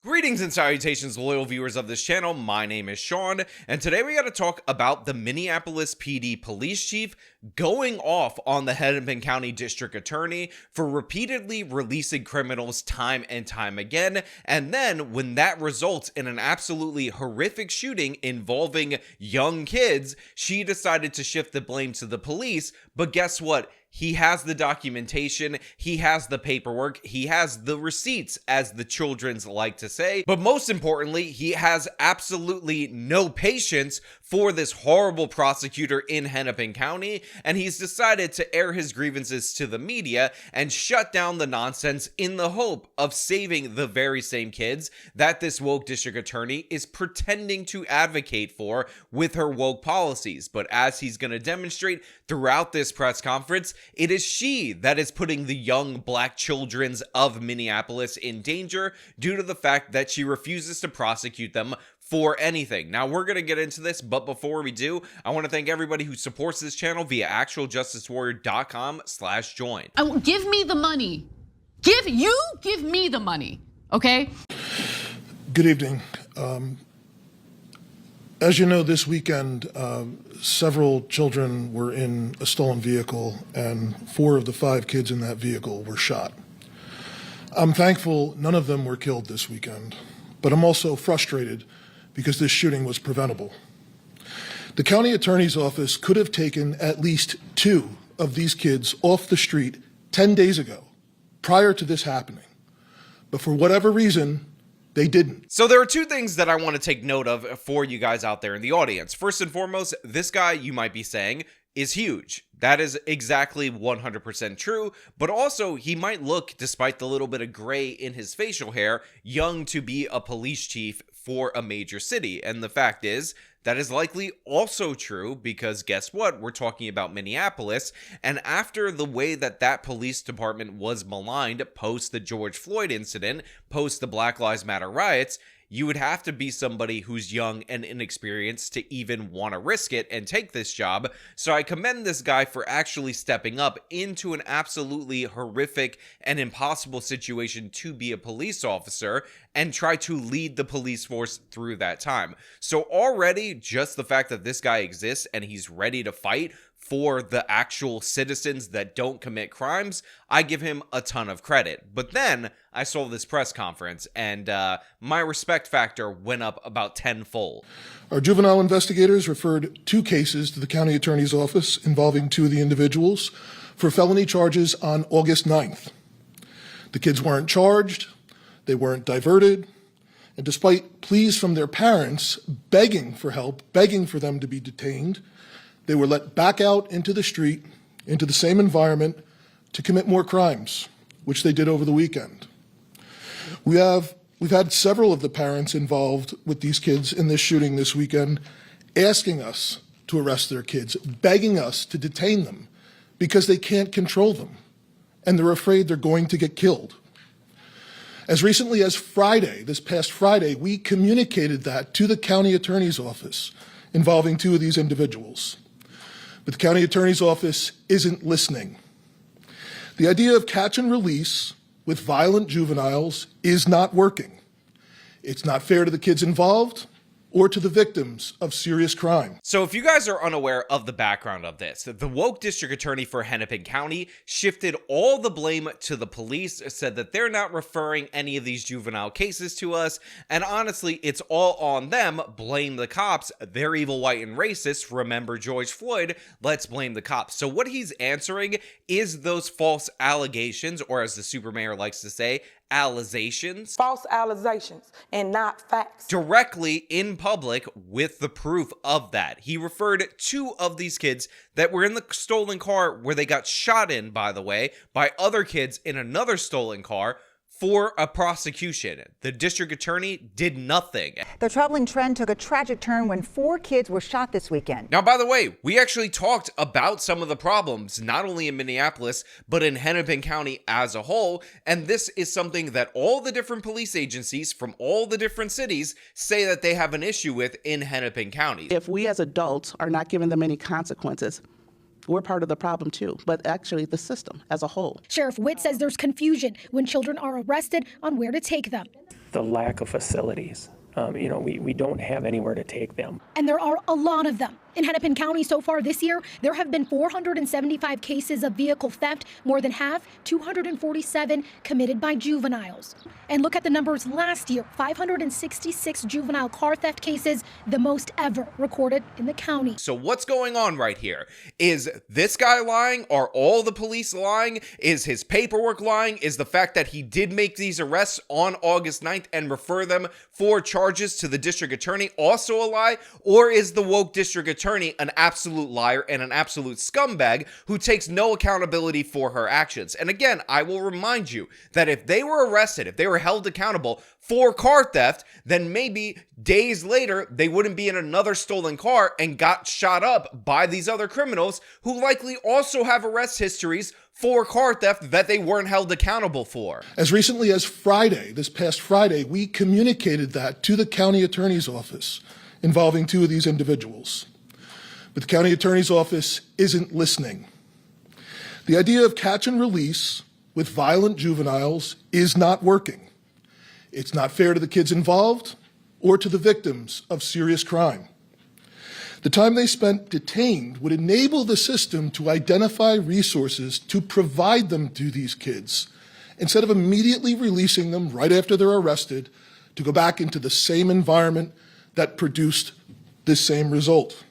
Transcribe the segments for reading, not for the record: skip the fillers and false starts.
Greetings and salutations, loyal viewers of this channel. My name is Sean, and today we got to talk about the Minneapolis PD police chief going off on the Hennepin County district attorney for repeatedly releasing criminals time and time again, and then when that results in an absolutely horrific shooting involving young kids, she decided to shift the blame to the police. But guess what? He has the documentation, he has the paperwork, he has the receipts, as the children's like to say, but most importantly, he has absolutely no patience for this horrible prosecutor in Hennepin County, and he's decided to air his grievances to the media and shut down the nonsense in the hope of saving the very same kids that this woke district attorney is pretending to advocate for with her woke policies. But as he's going to demonstrate throughout this press conference, it is she that is putting the young black children of Minneapolis in danger due to the fact that she refuses to prosecute them for anything. Now, we're going to get into this, but before we do, I want to thank everybody who supports this channel via actualjusticewarrior.com/join. Give me the money. Give me the money, okay? Good evening. As you know, this weekend, several children were in a stolen vehicle, and 4 of the 5 kids in that vehicle were shot. I'm thankful none of them were killed this weekend, but I'm also frustrated because this shooting was preventable. The county attorney's office could have taken at least 2 of these kids off the street 10 days ago, prior to this happening. But for whatever reason, they didn't. So there are 2 things that I want to take note of for you guys out there in the audience. First and foremost, this guy, you might be saying, is huge. That is exactly 100% true, but also he might look, despite the little bit of gray in his facial hair, young to be a police chief for a major city. And the fact is, that is likely also true because guess what? We're talking about Minneapolis, and after the way that that police department was maligned post the George Floyd incident, post the Black Lives Matter riots, you would have to be somebody who's young and inexperienced to even want to risk it and take this job. So I commend this guy for actually stepping up into an absolutely horrific and impossible situation to be a police officer and try to lead the police force through that time. So already just the fact that this guy exists and he's ready to fight for the actual citizens that don't commit crimes, I give him a ton of credit. But then I saw this press conference and my respect factor went up about tenfold. Our juvenile investigators referred 2 cases to the county attorney's office involving 2 of the individuals for felony charges on August 9th. The kids weren't charged, they weren't diverted, and despite pleas from their parents begging for help, begging for them to be detained, they were let back out into the street, into the same environment, to commit more crimes, which they did over the weekend. We've had several of the parents involved with these kids in this shooting this weekend asking us to arrest their kids, begging us to detain them because they can't control them, and they're afraid they're going to get killed. As recently as Friday, this past Friday, we communicated that to the county attorney's office involving 2 of these individuals. But the county attorney's office isn't listening. The idea of catch and release with violent juveniles is not working. It's not fair to the kids involved or to the victims of serious crime. So if you guys are unaware of the background of this, the woke district attorney for Hennepin County shifted all the blame to the police, said that they're not referring any of these juvenile cases to us, and honestly, it's all on them. Blame the cops. They're evil, white, and racist. Remember George Floyd. Let's blame the cops. So what he's answering is those false allegations, or as the super mayor likes to say, allegations. False allegations and not facts. Directly in public with the proof of that. He referred 2 of these kids that were in the stolen car where they got shot in, by the way, by other kids in another stolen car for a prosecution. The district attorney did nothing. The troubling trend took a tragic turn when 4 kids were shot this weekend. Now, by the way, we actually talked about some of the problems, not only in Minneapolis, but in Hennepin County as a whole. And this is something that all the different police agencies from all the different cities say that they have an issue with in Hennepin County. If we as adults are not giving them any consequences, we're part of the problem too, but actually the system as a whole. Sheriff Witt says there's confusion when children are arrested on where to take them. The lack of facilities. We don't have anywhere to take them. And there are a lot of them. In Hennepin County so far this year, there have been 475 cases of vehicle theft, more than half, 247 committed by juveniles. And look at the numbers last year, 566 juvenile car theft cases, the most ever recorded in the county. So what's going on right here? Is this guy lying? Are all the police lying? Is his paperwork lying? Is the fact that he did make these arrests on August 9th and refer them for charges to the district attorney also a lie? Or is the woke district attorney an absolute liar and an absolute scumbag who takes no accountability for her actions? And again, I will remind you that if they were arrested, if they were held accountable for car theft, then maybe days later they wouldn't be in another stolen car and got shot up by these other criminals who likely also have arrest histories for car theft that they weren't held accountable for. As recently as Friday, this past Friday, we communicated that to the county attorney's office involving two of these individuals. But the county attorney's office isn't listening. The idea of catch and release with violent juveniles is not working. It's not fair to the kids involved or to the victims of serious crime. The time they spent detained would enable the system to identify resources to provide them to these kids, instead of immediately releasing them right after they're arrested to go back into the same environment that produced this same result.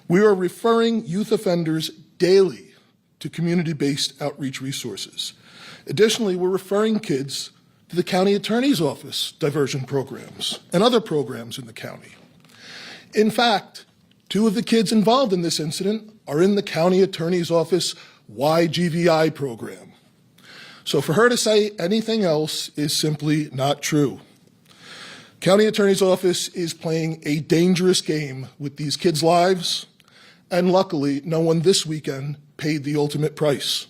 We are referring youth offenders daily to community-based outreach resources. Additionally, we're referring kids to the county attorney's office diversion programs and other programs in the county. In fact, two of the kids involved in this incident are in the county attorney's office YGVI program. So for her to say anything else is simply not true. County attorney's office is playing a dangerous game with these kids' lives, and luckily, no one this weekend paid the ultimate price.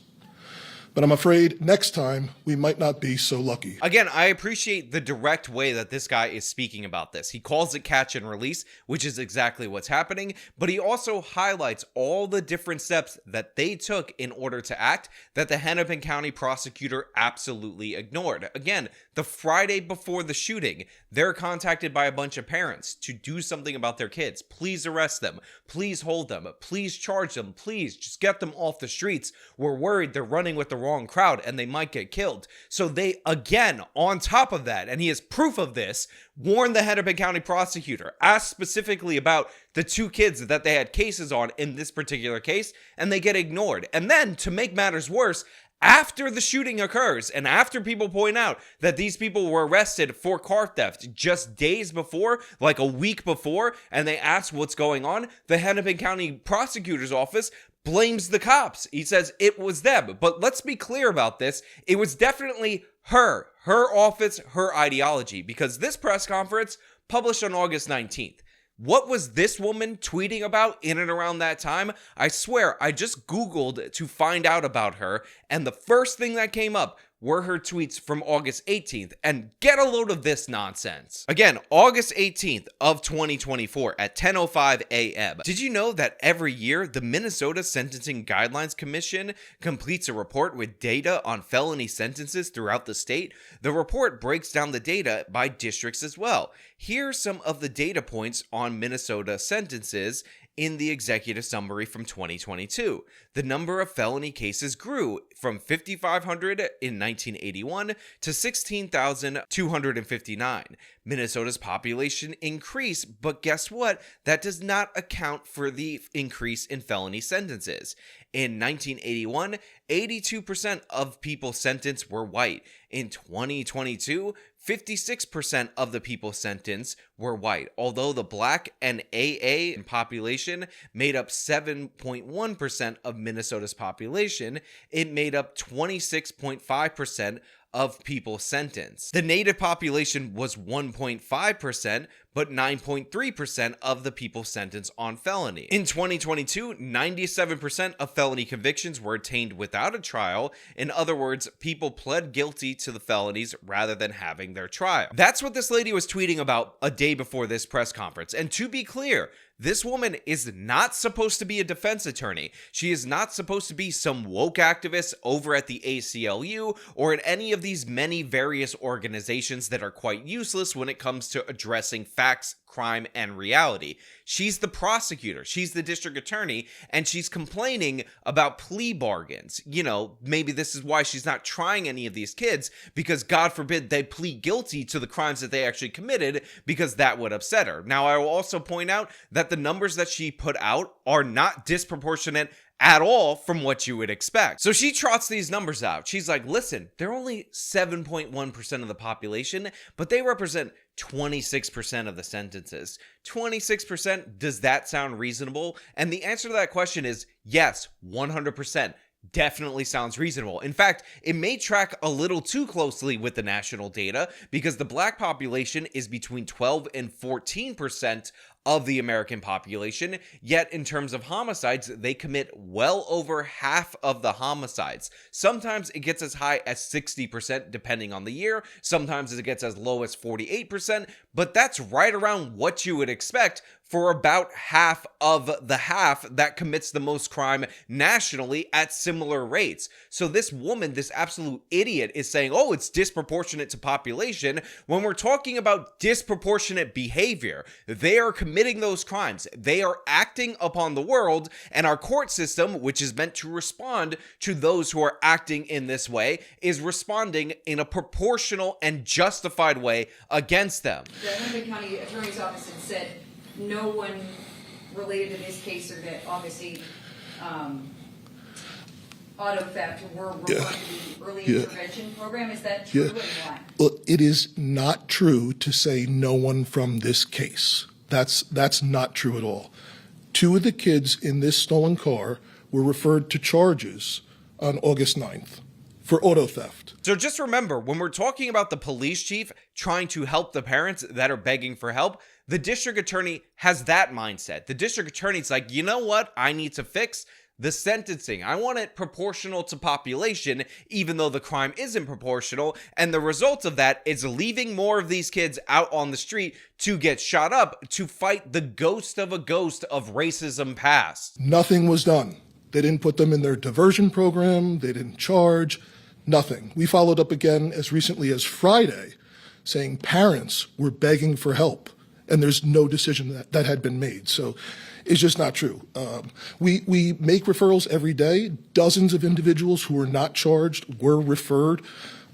But I'm afraid next time we might not be so lucky. Again, I appreciate the direct way that this guy is speaking about this. He calls it catch and release, which is exactly what's happening, but he also highlights all the different steps that they took in order to act that the Hennepin County prosecutor absolutely ignored. Again, the Friday before the shooting, they're contacted by a bunch of parents to do something about their kids. Please arrest them. Please hold them. Please charge them. Please just get them off the streets. We're worried they're running with the wrong crowd and they might get killed. So they, again, on top of that, and he has proof of this, warned the Hennepin County prosecutor, asked specifically about the two kids that they had cases on in this particular case, and they get ignored. And then, to make matters worse, after the shooting occurs and after people point out that these people were arrested for car theft just days before, like a week before, and they ask what's going on, the Hennepin County prosecutor's office blames the cops. He says it was them. But let's be clear about this. It was definitely her office, her ideology, because this press conference published on August 19th. What was this woman tweeting about in and around that time? I swear, I just Googled to find out about her, and the first thing that came up were her tweets from August 18th. And get a load of this nonsense. Again, August 18th of 2024 at 10:05 a.m. Did you know that every year the Minnesota Sentencing Guidelines Commission completes a report with data on felony sentences throughout the state? The report breaks down the data by districts as well. Here are some of the data points on Minnesota sentences in the executive summary from 2022. The number of felony cases grew from 5,500 in 1981 to 16,259. Minnesota's population increased, but guess what? That does not account for the increase in felony sentences. In 1981, 82% of people sentenced were white. In 2022, 56% of the people sentenced were white. Although the black and AA population made up 7.1% of Minnesota's population, it made up 26.5% of people sentenced. The native population was 1.5%, but 9.3% of the people sentenced on felony. In 2022, 97% of felony convictions were attained without a trial. In other words, people pled guilty to the felonies rather than having their trial. That's what this lady was tweeting about a day before this press conference. And to be clear, this woman is not supposed to be a defense attorney. She is not supposed to be some woke activist over at the ACLU or in any of these many various organizations that are quite useless when it comes to addressing facts, crime, and reality. She's the prosecutor, she's the district attorney, and she's complaining about plea bargains. You know, maybe this is why she's not trying any of these kids, because God forbid they plead guilty to the crimes that they actually committed, because that would upset her. Now, I will also point out that the numbers that she put out are not disproportionate at all from what you would expect. So she trots these numbers out. She's like, listen, they're only 7.1% of the population, but they represent 26% of the sentences. 26%, does that sound reasonable? And the answer to that question is yes, 100%. Definitely sounds reasonable. In fact, it may track a little too closely with the national data because the black population is between 12 and 14% of the American population, yet in terms of homicides, they commit well over half of the homicides. Sometimes it gets as high as 60% depending on the year, sometimes it gets as low as 48%, but that's right around what you would expect for about half of the half that commits the most crime nationally at similar rates. So this woman, this absolute idiot, is saying, oh, it's disproportionate to population, when we're talking about disproportionate behavior. They are committing those crimes. They are acting upon the world, and our court system, which is meant to respond to those who are acting in this way, is responding in a proportional and justified way against them. The Hennepin County Attorney's Office had said no one related to this case or that obviously auto theft were referred to the early intervention program. Is that true and why? Well, it is not true to say no one from this case. That's not true at all. 2 of the kids in this stolen car were referred to charges on August 9th for auto theft. So just remember, when we're talking about the police chief trying to help the parents that are begging for help, the district attorney has that mindset. The district attorney's like, you know what? I need to fix the sentencing. I want it proportional to population, even though the crime isn't proportional. And the result of that is leaving more of these kids out on the street to get shot up to fight the ghost of a ghost of racism past. Nothing was done. They didn't put them in their diversion program. They didn't charge. Nothing. We followed up again as recently as Friday, saying parents were begging for help, and there's no decision that had been made. So it's just not true. We make referrals every day. Dozens of individuals who were not charged were referred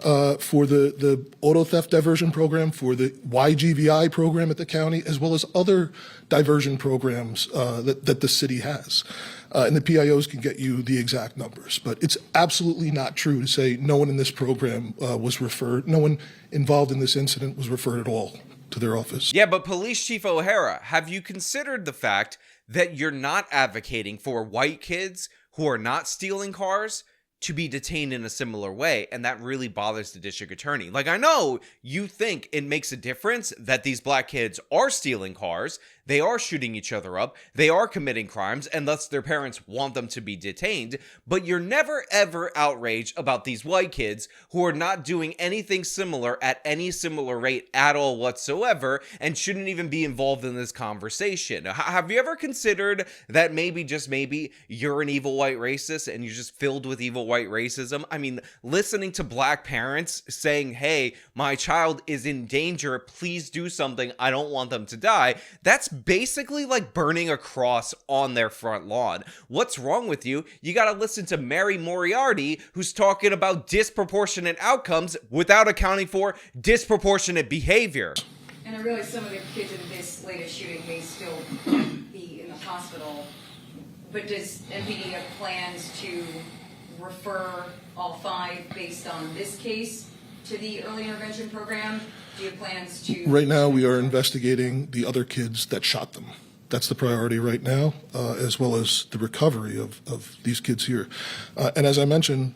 for the auto theft diversion program, for the YGVI program at the county, as well as other diversion programs that the city has. And the PIOs can get you the exact numbers. But it's absolutely not true to say no one in this program was referred, no one involved in this incident was referred at all to their office. Yeah, but Police Chief O'Hara, have you considered the fact that you're not advocating for white kids who are not stealing cars to be detained in a similar way? And that really bothers the district attorney. Like, I know you think it makes a difference that these black kids are stealing cars, they are shooting each other up, they are committing crimes, and thus their parents want them to be detained, but you're never ever outraged about these white kids who are not doing anything similar at any similar rate at all whatsoever and shouldn't even be involved in this conversation. Have you ever considered that maybe, just maybe, you're an evil white racist and you're just filled with evil white racism? I mean, listening to black parents saying, hey, my child is in danger, please do something, I don't want them to die, that's basically like burning a cross on their front lawn. What's wrong with you? You gotta listen to Mary Moriarty, who's talking about disproportionate outcomes without accounting for disproportionate behavior. And I realize some of the kids in this latest shooting may still be in the hospital, but does MPD have plans to refer all 5 based on this case to the early intervention program? Do you have plans to? Right now, we are investigating the other kids that shot them. That's the priority right now, as well as the recovery of these kids here. And as I mentioned,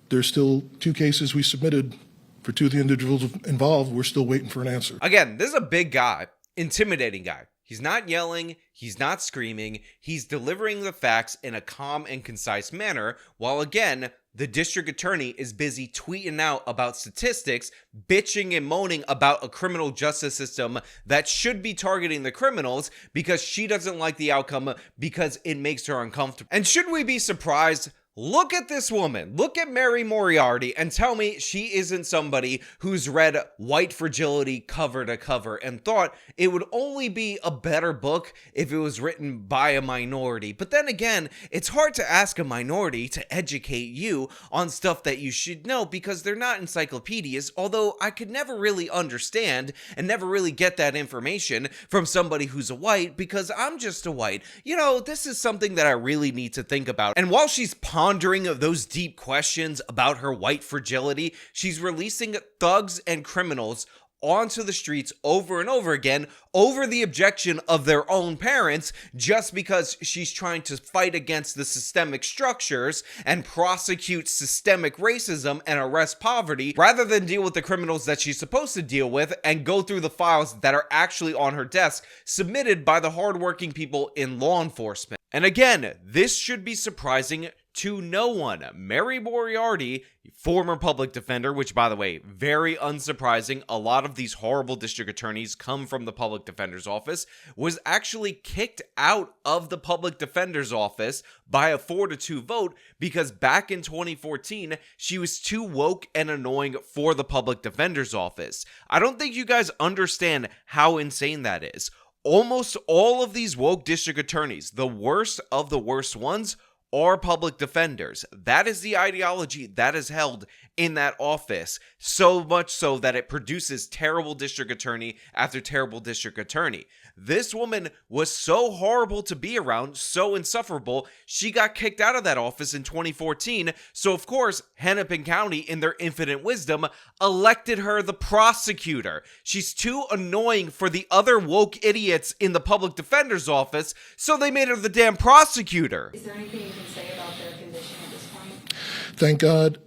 there's still 2 cases we submitted for 2 of the individuals involved. We're still waiting for an answer. Again, this is a big guy. intimidating guy. He's not yelling, he's not screaming, he's delivering the facts in a calm and concise manner, while again, the district attorney is busy tweeting out about statistics, bitching and moaning about a criminal justice system that should be targeting the criminals because she doesn't like the outcome because it makes her uncomfortable. And should we be surprised? Look at this woman, look at Mary Moriarty, and tell me she isn't somebody who's read White Fragility cover to cover and thought it would only be a better book if it was written by a minority. But then again, it's hard to ask a minority to educate you on stuff that you should know because they're not encyclopedias, although I could never really understand and never really get that information from somebody who's a white because I'm just a white. You know, this is something that I really need to think about. And while she's pondering those deep questions about her white fragility, she's releasing thugs and criminals onto the streets over and over again over the objection of their own parents just because she's trying to fight against the systemic structures and prosecute systemic racism and arrest poverty rather than deal with the criminals that she's supposed to deal with and go through the files that are actually on her desk submitted by the hardworking people in law enforcement. And again, this should be surprising to no one. Mary Moriarty, former public defender, which by the way, very unsurprising, a lot of these horrible district attorneys come from the public defender's office, was actually kicked out of the public defender's office by a 4-2 vote because back in 2014, she was too woke and annoying for the public defender's office. I don't think you guys understand how insane that is. Almost all of these woke district attorneys, the worst of the worst ones, are public defenders. That is the ideology that is held in that office, so much so that it produces terrible district attorney after terrible district attorney. This woman was so horrible to be around, so insufferable, she got kicked out of that office in 2014. So of course, Hennepin County, in their infinite wisdom, elected her the prosecutor. She's too annoying for the other woke idiots in the public defender's office, so they made her the damn prosecutor. Is there anything you can say about their condition at this point? Thank God,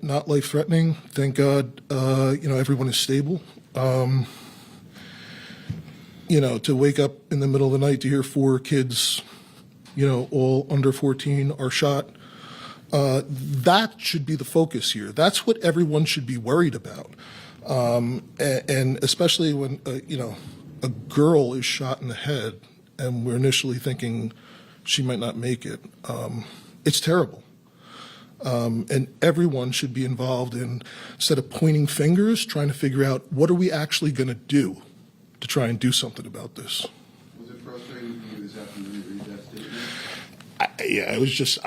not life-threatening. Thank God, everyone is stable. To wake up in the middle of the night to hear 4 kids, all under 14 are shot, that should be the focus here. That's what everyone should be worried about. And especially when, a girl is shot in the head and we're initially thinking she might not make it. It's terrible. And everyone should be involved in, instead of pointing fingers, trying to figure out what are we actually going to do to try and do something about this. Was it frustrating for you this afternoon to read that statement? It was just,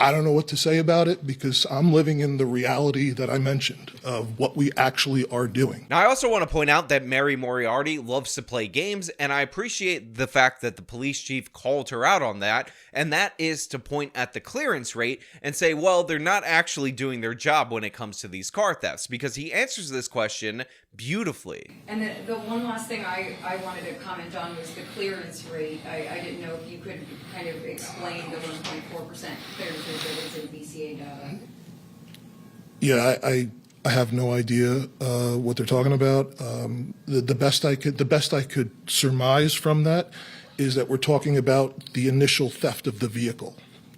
I don't know what to say about it because I'm living in the reality that I mentioned of what we actually are doing. Now, I also want to point out that Mary Moriarty loves to play games, and I appreciate the fact that the police chief called her out on that, and that is to point at the clearance rate and say, well, they're not actually doing their job when it comes to these car thefts, because he answers this question beautifully. And the one last thing I wanted to comment on was the clearance rate. I didn't know if you could kind of explain the 1.4% clearance rate that is in BCA data. Yeah, I have no idea what they're talking about. The best I could surmise from that is that we're talking about the initial theft of the vehicle,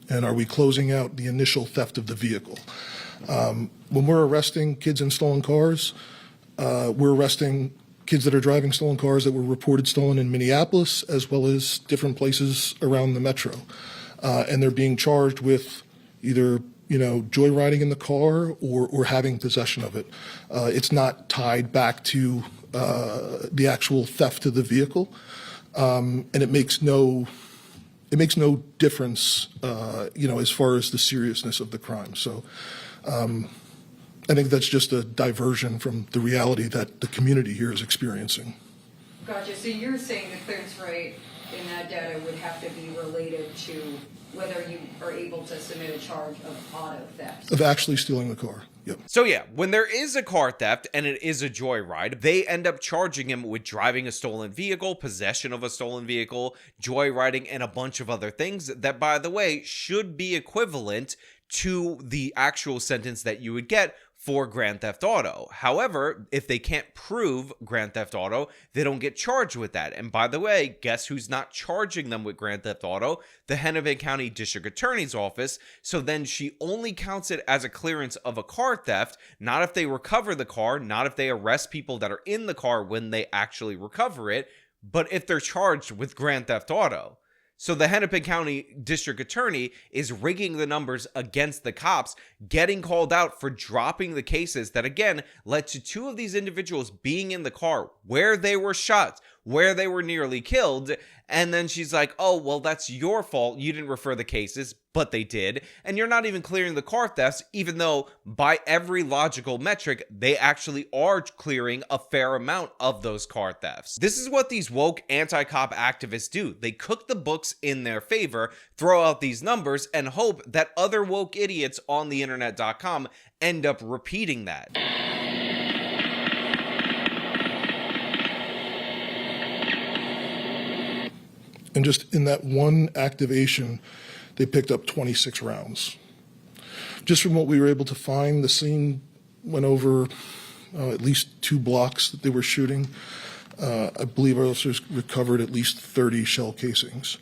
and are we closing out the initial theft of the vehicle? When we're arresting kids in stolen cars, we're arresting kids that are driving stolen cars that were reported stolen in Minneapolis as well as different places around the metro, and they're being charged with either joyriding in the car or having possession of it. It's not tied back to the actual theft of the vehicle, and it makes no difference, as far as the seriousness of the crime. So I think that's just a diversion from the reality that the community here is experiencing. Gotcha. So you're saying the clearance rate in that data would have to be related to whether you are able to submit a charge of auto theft. Of actually stealing the car. Yep. So yeah, when there is a car theft and it is a joyride, they end up charging him with driving a stolen vehicle, possession of a stolen vehicle, joyriding, and a bunch of other things that, by the way, should be equivalent to the actual sentence that you would get for Grand Theft Auto. However, if they can't prove Grand Theft Auto, they don't get charged with that. And by the way, guess who's not charging them with Grand Theft Auto? The Hennepin County District Attorney's Office. So then she only counts it as a clearance of a car theft, not if they recover the car, not if they arrest people that are in the car when they actually recover it, but if they're charged with Grand Theft Auto. So the Hennepin County District Attorney is rigging the numbers against the cops, getting called out for dropping the cases that, again, led to two of these individuals being in the car where they were shot, where they were nearly killed. And then she's like, oh, well, that's your fault. You didn't refer the cases, but they did. And you're not even clearing the car thefts, even though by every logical metric, they actually are clearing a fair amount of those car thefts. This is what these woke anti-cop activists do. They cook the books in their favor, throw out these numbers, and hope that other woke idiots on the internet.com end up repeating that. And just in that one activation, they picked up 26 rounds. Just from what we were able to find, the scene went over at least 2 blocks that they were shooting. I believe our officers recovered at least 30 shell casings,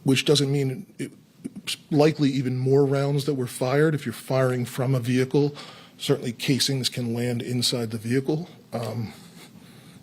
which doesn't mean it's likely even more rounds that were fired. If you're firing from a vehicle, certainly casings can land inside the vehicle.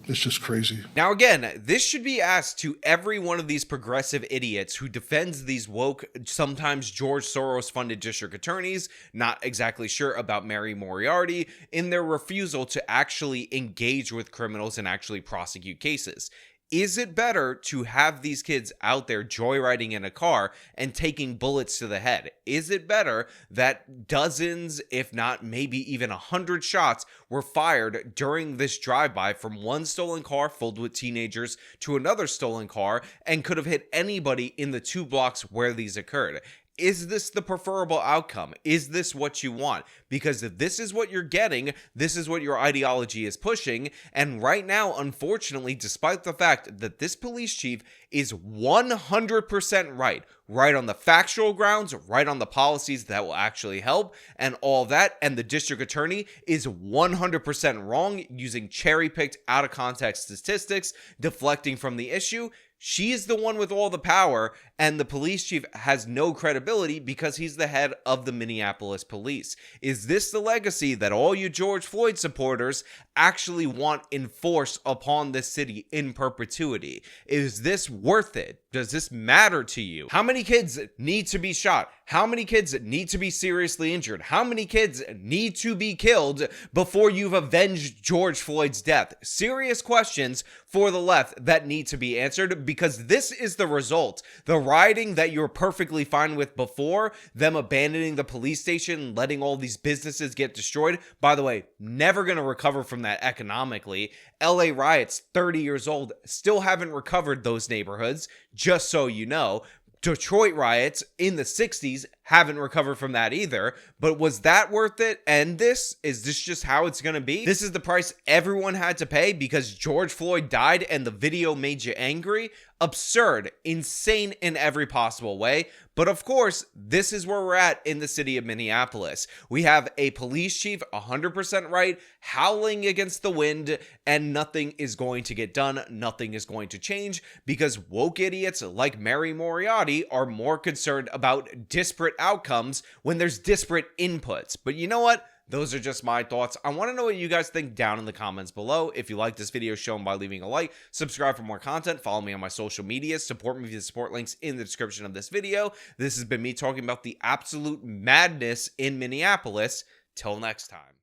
It's just crazy. Now, again, this should be asked to every one of these progressive idiots who defends these woke, sometimes George Soros-funded district attorneys, not exactly sure about Mary Moriarty, in their refusal to actually engage with criminals and actually prosecute cases. Is it better to have these kids out there joyriding in a car and taking bullets to the head? Is it better that dozens, if not maybe even 100 shots were fired during this drive-by from one stolen car filled with teenagers to another stolen car and could have hit anybody in the 2 blocks where these occurred? Is this the preferable outcome? Is this what you want? Because if this is what you're getting, this is what your ideology is pushing. And right now, unfortunately, despite the fact that this police chief is 100% right on the factual grounds, right on the policies that will actually help and all that, and the district attorney is 100% wrong, using cherry-picked out of context statistics, deflecting from the issue. She is the one with all the power, and the police chief has no credibility because he's the head of the Minneapolis police. Is this the legacy that all you George Floyd supporters actually want enforced upon this city in perpetuity? Is this worth it? Does this matter to you? How many kids need to be shot? How many kids need to be seriously injured? How many kids need to be killed before you've avenged George Floyd's death? Serious questions for the left that need to be answered, because this is the result. The rioting that you're perfectly fine with before, them abandoning the police station, letting all these businesses get destroyed. By the way, never going to recover from that economically. LA riots, 30 years old, still haven't recovered those neighborhoods, just so you know. Detroit riots in the 60s haven't recovered from that either. But was that worth it? And is this just how it's going to be? This is the price everyone had to pay because George Floyd died and the video made you angry? Absurd, insane in every possible way. But of course, this is where we're at in the city of Minneapolis. We have a police chief 100% right, howling against the wind, and nothing is going to get done. Nothing is going to change because woke idiots like Mary Moriarty are more concerned about disparate outcomes when there's disparate inputs. But you know what? Those are just my thoughts. I want to know what you guys think down in the comments below. If you like this video, show them by leaving a like, subscribe for more content, follow me on my social media, support me via the support links in the description of this video. This has been me talking about the absolute madness in Minneapolis. Till next time.